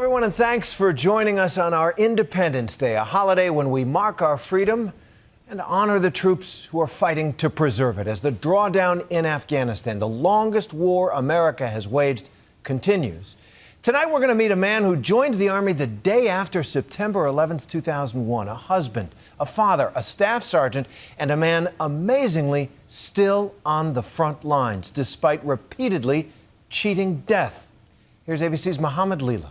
everyone, and thanks for joining us on our Independence Day, a holiday when we mark our freedom and honor the troops who are fighting to preserve it. As the drawdown in Afghanistan, the longest war America has waged, continues. Tonight, we're going to meet a man who joined the Army the day after September 11th, 2001. A husband, a father, a staff sergeant, and a man amazingly still on the front lines, despite repeatedly cheating death. Here's ABC's Mohammed Leela.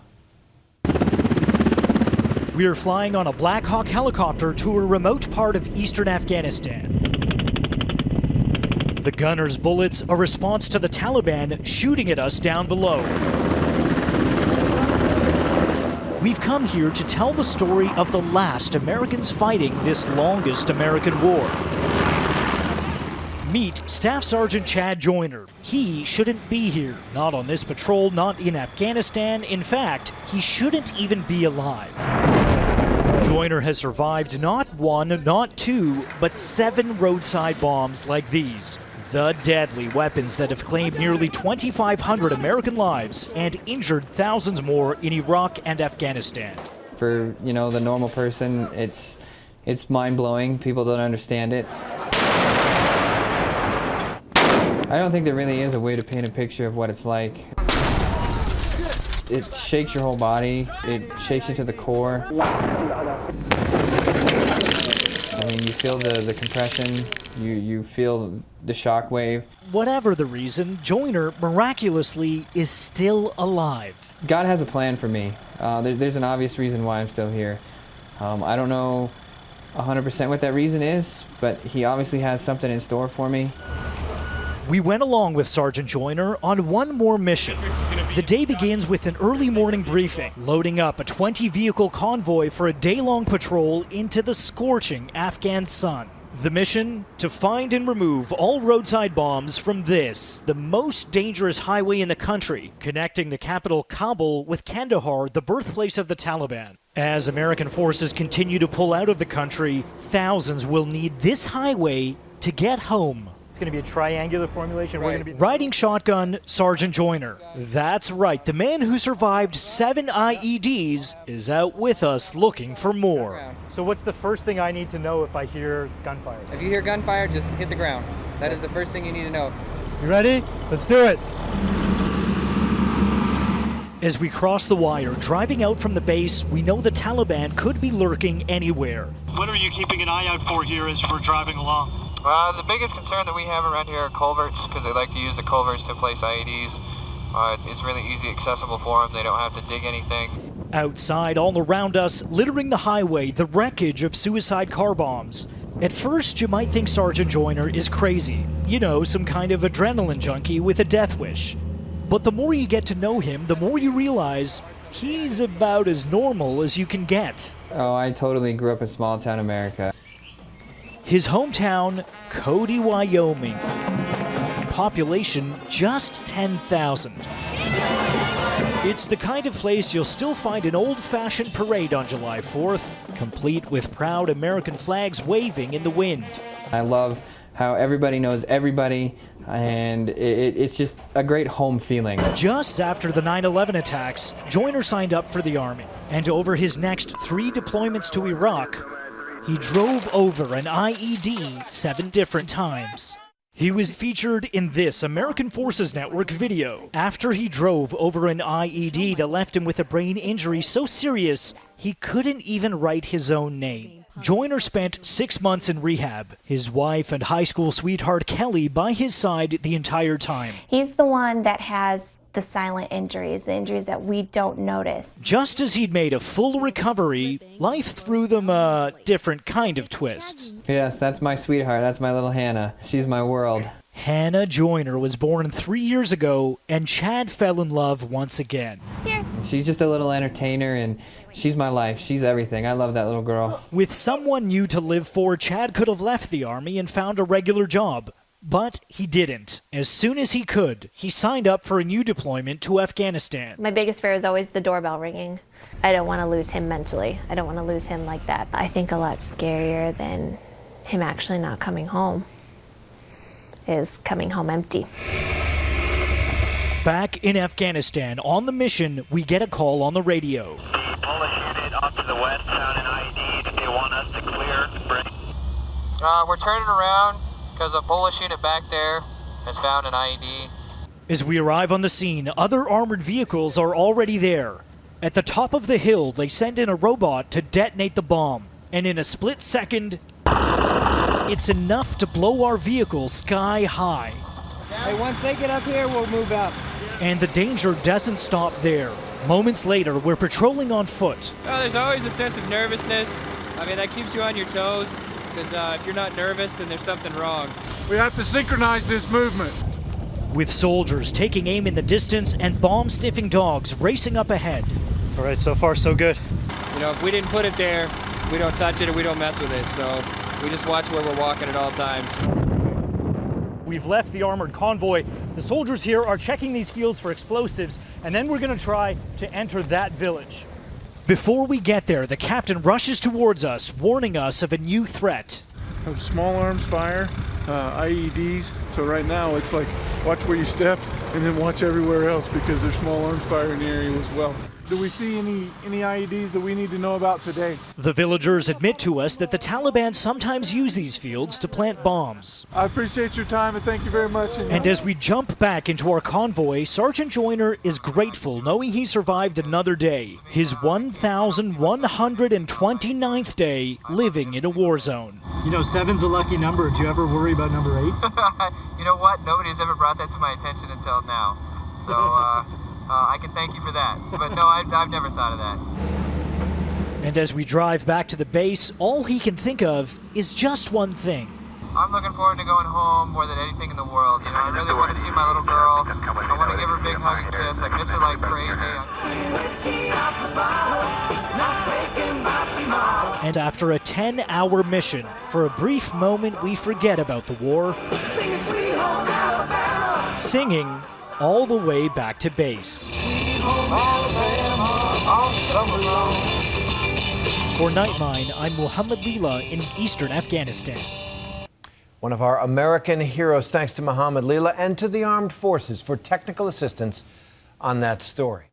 We are flying on a Black Hawk helicopter to a remote part of eastern Afghanistan. The gunner's bullets, a response to the Taliban shooting at us down below. We've come here to tell the story of the last Americans fighting this longest American war. Meet Staff Sergeant Chad Joyner. He shouldn't be here, not on this patrol, not in Afghanistan. In fact, he shouldn't even be alive. Joyner has survived not one, not two, but 7 roadside bombs like these. The deadly weapons that have claimed nearly 2,500 American lives and injured thousands more in Iraq and Afghanistan. For, the normal person, it's mind-blowing. People don't understand it. I don't think there really is a way to paint a picture of what it's like. It shakes your whole body. It shakes you to the core. I mean, you feel the compression. You feel the shock wave. Whatever the reason, Joyner miraculously is still alive. God has a plan for me. There's an obvious reason why I'm still here. I don't know 100% what that reason is, but he obviously has something in store for me. We went along with Sergeant Joyner on one more mission. The day begins with an early morning briefing, loading up a 20-vehicle convoy for a day-long patrol into the scorching Afghan sun. The mission? To find and remove all roadside bombs from this, the most dangerous highway in the country, connecting the capital Kabul with Kandahar, the birthplace of the Taliban. As American forces continue to pull out of the country, thousands will need this highway to get home. It's going to be a triangular formulation. Right. We're going to be riding shotgun, Sergeant Joyner. That's right. The man who survived 7 IEDs is out with us looking for more. So what's the first thing I need to know if I hear gunfire? If you hear gunfire, just hit the ground. That is the first thing you need to know. You ready? Let's do it. As we cross the wire, driving out from the base, we know the Taliban could be lurking anywhere. What are you keeping an eye out for here as we're driving along? The biggest concern that we have around here are culverts, because they like to use the culverts to place IEDs. It's really easy accessible for them. They don't have to dig anything. Outside, all around us, littering the highway, the wreckage of suicide car bombs. At first, you might think Sergeant Joyner is crazy. Some kind of adrenaline junkie with a death wish. But the more you get to know him, the more you realize he's about as normal as you can get. Oh, I totally grew up in small-town America. His hometown, Cody, Wyoming. Population just 10,000. It's the kind of place you'll still find an old-fashioned parade on July 4th, complete with proud American flags waving in the wind. I love how everybody knows everybody, and it's just a great home feeling. Just after the 9/11 attacks, Joyner signed up for the Army, and over his next 3 deployments to Iraq, he drove over an IED 7 different times. He was featured in this American Forces Network video after he drove over an IED that left him with a brain injury so serious he couldn't even write his own name. Joyner spent 6 months in rehab, his wife and high school sweetheart Kelly by his side the entire time. He's the one that has the silent injuries, the injuries that we don't notice. Just as he'd made a full recovery, life threw them a different kind of twist. Yes, that's my sweetheart. That's my little Hannah. She's my world. Hannah Joyner was born 3 years ago, and Chad fell in love once again. Cheers. She's just a little entertainer, and she's my life. She's everything. I love that little girl. With someone new to live for, Chad could have left the Army and found a regular job. But he didn't. As soon as he could, he signed up for a new deployment to Afghanistan. My biggest fear is always the doorbell ringing. I don't want to lose him mentally. I don't want to lose him like that. I think a lot scarier than him actually not coming home is coming home empty. Back in Afghanistan, on the mission, we get a call on the radio. The Polish unit off to the west found an IED. They want us to clear. We're turning around because a Polish unit back there has found an IED. As we arrive on the scene, other armored vehicles are already there. At the top of the hill, they send in a robot to detonate the bomb. And in a split second, it's enough to blow our vehicle sky high. Hey, once they get up here, we'll move up. And the danger doesn't stop there. Moments later, we're patrolling on foot. Oh, there's always a sense of nervousness. I mean, that keeps you on your toes, because if you're not nervous, then there's something wrong. We have to synchronize this movement. With soldiers taking aim in the distance and bomb-sniffing dogs racing up ahead. All right, so far so good. You know, if we didn't put it there, we don't touch it or we don't mess with it. So we just watch where we're walking at all times. We've left the armored convoy. The soldiers here are checking these fields for explosives, and then we're going to try to enter that village. Before we get there, the captain rushes towards us, warning us of a new threat. Of small arms fire, IEDs. So right now it's like watch where you step and then watch everywhere else because there's small arms fire in the area as well. Do we see any IEDs that we need to know about today? The villagers admit to us that the Taliban sometimes use these fields to plant bombs. I appreciate your time and thank you very much. And as we jump back into our convoy, Sergeant Joyner is grateful knowing he survived another day, his 1,129th day living in a war zone. You know, 7's a lucky number. Do you ever worry about number 8? You know what? Nobody's ever brought that to my attention until now. So I can thank you for that. But no, I've never thought of that. And as we drive back to the base, all he can think of is just one thing. I'm looking forward to going home more than anything in the world. You know, I really want to see my little girl. I want to give her a big hug and kiss. I miss her like crazy. And after a 10-hour mission, for a brief moment we forget about the war, singing all the way back to base. For Nightline, I'm Muhammad Leela in eastern Afghanistan. One of our American heroes, thanks to Muhammad Leela and to the armed forces for technical assistance on that story.